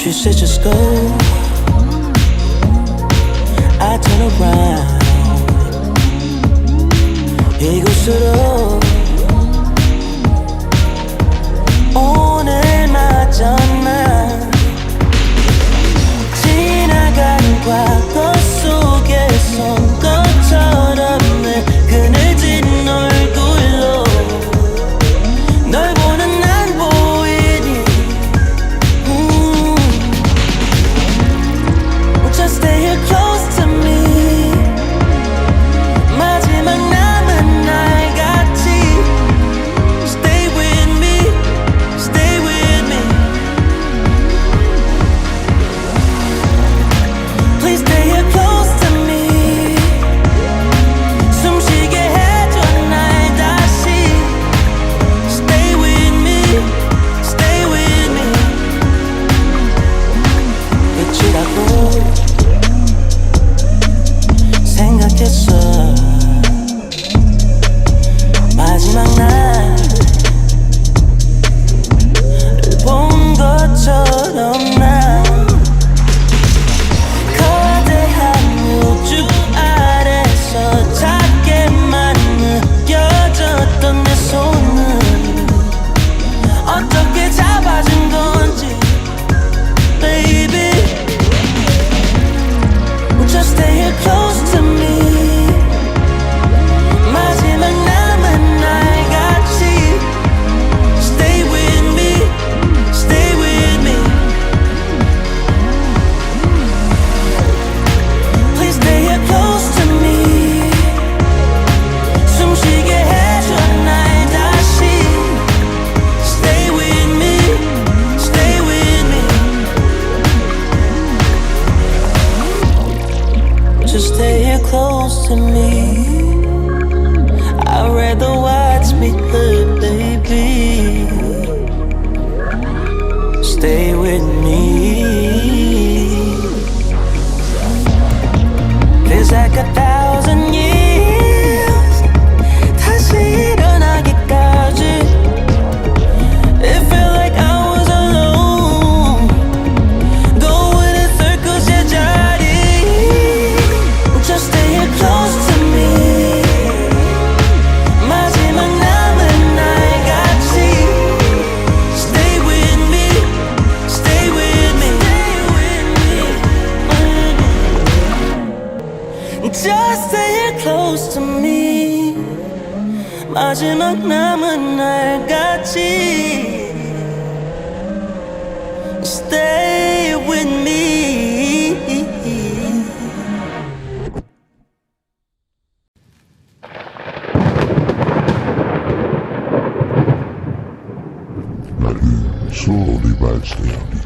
She said just go. I turn around. 이곳으로 오늘 맞았나. 지나간 과거 속에 선 것처럼 늘 그늘진 얼굴로 널 보는 난 보이니. Just stay here close to me. 마지막 남은 날 같이 Stay with me, stay with me. Please stay here close to me. 숨쉬게 해줘 날 다시 Stay with me, stay with me. 끝이라고 생각했어. 마지막 날 본 것처럼 난 거대한 우주 아래서 작게만 느껴졌던 내 손은 어떻게 잡아준 건지 Baby. Just stay here close to me. 마지막 남은 날 같이 Stay with me, stay with me. Please stay here close to me. 숨쉬게 해줘 날 다시 Stay with me, stay with me. Just stay here close to me. I'd rather watch me hurt, baby. Stay with me. Feels like 1,000 years. 다시 일어나기까지. It felt like I was alone, going in circles 제자리. Just stay here close to me. 마지막 남은 날 같이 Stay with me, stay with me. Just stay here close to me. 마지막 남은 날 같이 Stay with me. Slowly rides down